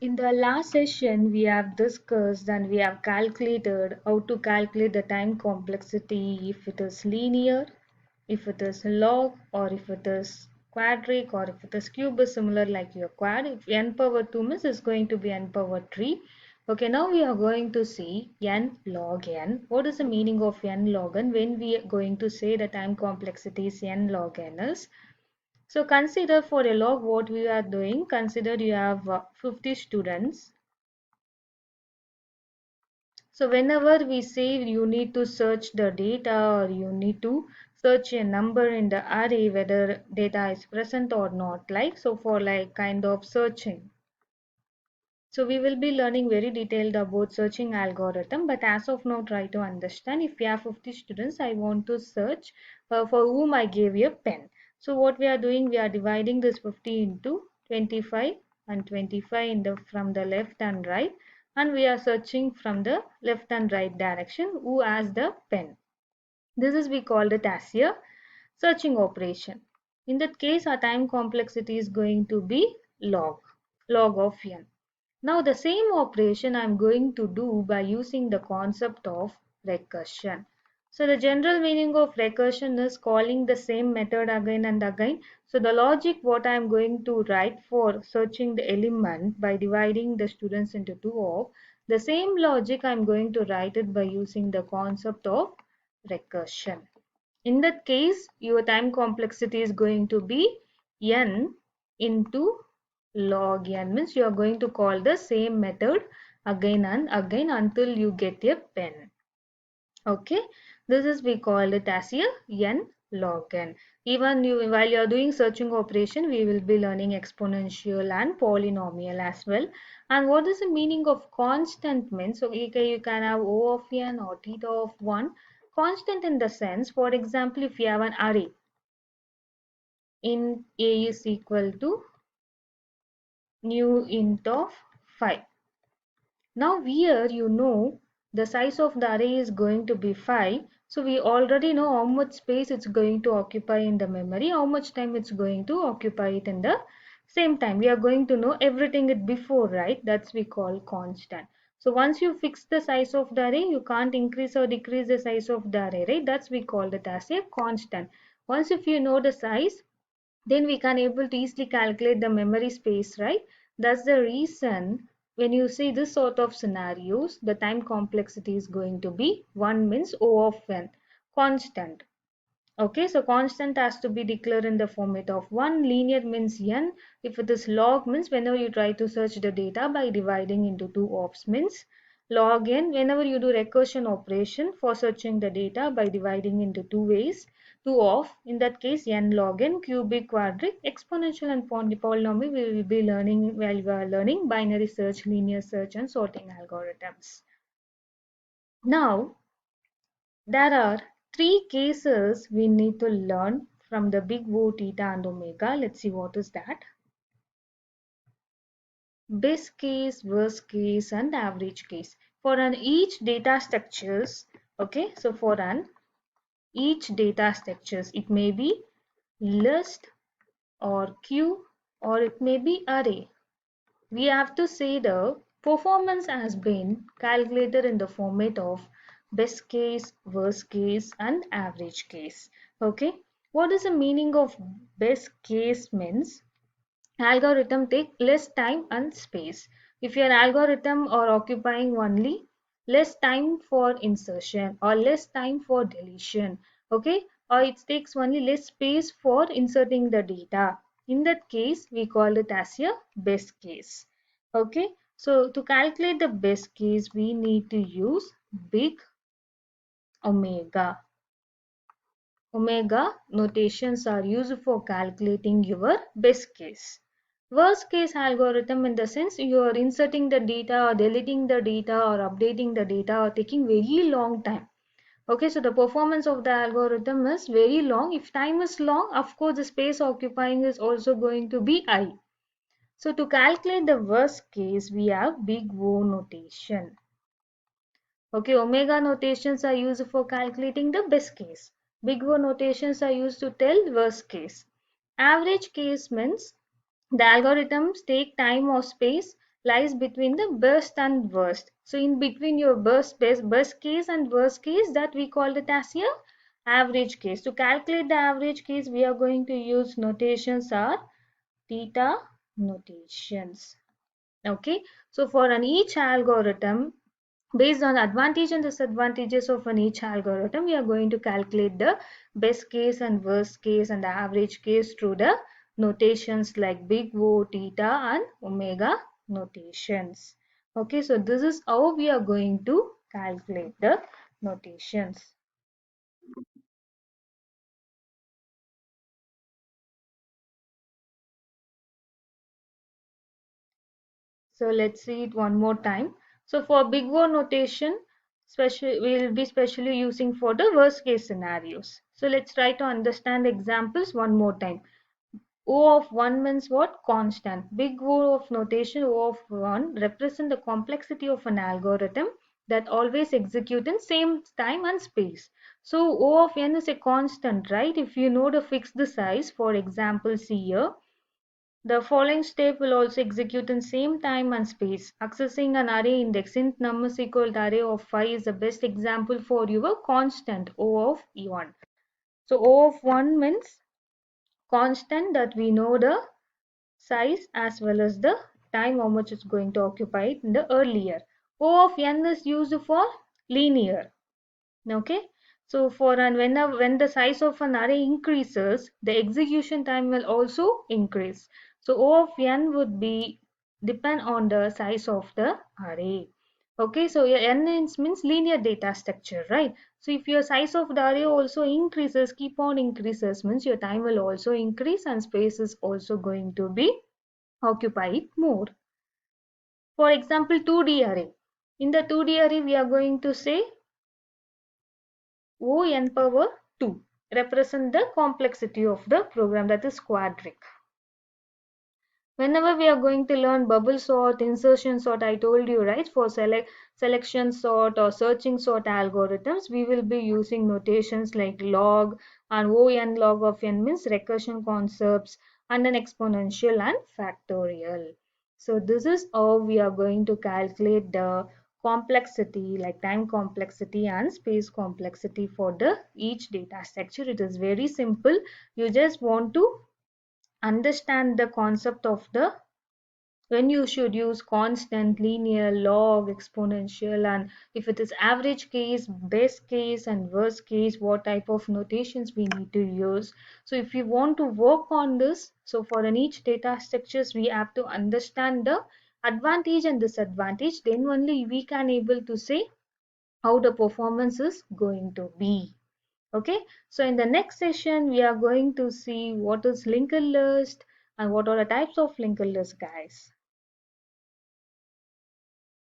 In the last session, we have discussed and we have calculated how to calculate the time complexity if it is linear, if it is log, or if it is quadratic, or if it is cube is similar like your quad. If n power 2 means is going to be n power 3. Okay, now we are going to see n log n. What is the meaning of n log n? When we are going to say the time complexity is n log n is, so consider for a log what we are doing. Consider you have 50 students. So whenever we say you need to search the data or you need to search a number in the array whether data is present or not, like so for like kind of searching. So we will be learning very detailed about searching algorithm, but as of now try to understand if we have 50 students, I want to search for whom I gave a pen. So what we are doing, we are dividing this 50 into 25 and 25 in the from the left and right, and we are searching from the left and right direction who has the pen. This is we called it as a searching operation. In that case, our time complexity is going to be log of n. Now the same operation I am going to do by using the concept of recursion. So the general meaning of recursion is calling the same method again and again. So the logic what I am going to write for searching the element by dividing the students into two of, the same logic I am going to write it by using the concept of recursion. In that case, your time complexity is going to be n into log n, means you are going to call the same method again and again until you get a pen. Okay, this is we call it as a n log n. Even while you are doing searching operation, we will be learning exponential and polynomial as well. And what is the meaning of constant means? So you can have O of n or theta of 1. Constant in the sense, for example, if you have an array in A is equal to new int of 5. Now here the size of the array is going to be 5. So we already know how much space it's going to occupy in the memory, how much time it's going to occupy it in the same time. We are going to know everything it before, right? That's we call constant. So once you fix the size of the array, you can't increase or decrease the size of the array, right? That's we call it as a constant. Once if you know the size, then we can able to easily calculate the memory space, right? That's the reason when you see this sort of scenarios, the time complexity is going to be 1 means O of n, constant. Okay, so constant has to be declared in the format of 1, linear means n, if it is log means whenever you try to search the data by dividing into two ops means log n, whenever you do recursion operation for searching the data by dividing into two ways, two of, in that case n log n, cubic, quadratic, exponential and polynomial we will be learning while we are learning binary search, linear search and sorting algorithms. Now there are three cases we need to learn from the big O, theta and omega. Let's see what is that. Best case, worst case and average case. For an each data structures, okay, so for an each data structures, it may be list or queue or it may be array. We have to say the performance has been calculated in the format of best case, worst case and average case. Okay, what is the meaning of best case? Means algorithm take less time and space. If your algorithm are occupying only less time for insertion or less time for deletion, okay, or it takes only less space for inserting the data, in that case we call it as a best case. Okay, so to calculate the best case we need to use big omega. Omega notations are used for calculating your best case. Worst case algorithm in the sense you are inserting the data or deleting the data or updating the data or taking very long time. Okay, so the performance of the algorithm is very long. If time is long, of course the space occupying is also going to be high. So to calculate the worst case, we have big O notation. Okay, omega notations are used for calculating the best case. Big O notations are used to tell worst case. Average case means the algorithms take time or space lies between the best and worst. So in between your best case and worst case, that we call it as your average case. To calculate the average case, we are going to use notations are theta notations. Okay, so for an each algorithm, based on advantage and disadvantages of an each algorithm, we are going to calculate the best case and worst case and the average case through the notations like big O, theta and omega notations. Okay, so this is how we are going to calculate the notations. So let's see it one more time. So for big O notation, we'll be specially using for the worst case scenarios. So let's try to understand examples one more time. O of 1 means what? Constant. Big O of notation O of 1 represent the complexity of an algorithm that always execute in same time and space. So O of n is a constant, right? If you know the fixed size, for example, see here, the following step will also execute in same time and space. Accessing an array index int num is equal to array of 5 is the best example for your constant O of 1. So O of 1 means constant that we know the size as well as the time how much it's going to occupy in the earlier. O of n is used for linear. Okay, so for an when the size of an array increases, the execution time will also increase. So O of n would be depend on the size of the array. Okay, so n means linear data structure, right? So if your size of the array also increases, keep on increases, means your time will also increase and space is also going to be occupied more. For example, 2D array. In the 2D array, we are going to say O n power 2 represent the complexity of the program, that is quadric. Whenever we are going to learn bubble sort, insertion sort, I told you, right, for selection sort or searching sort algorithms, we will be using notations like log and O n log of n means recursion concepts and an exponential and factorial. So this is how we are going to calculate the complexity like time complexity and space complexity for the each data structure. It is very simple. You just want to understand the concept of the when you should use constant, linear, log, exponential, and if it is average case, best case, and worst case, what type of notations we need to use. So if you want to work on this, so for an each data structures, we have to understand the advantage and disadvantage. Then only we can able to say how the performance is going to be. Okay, so in the next session, we are going to see what is linked list and what are the types of linked list, guys.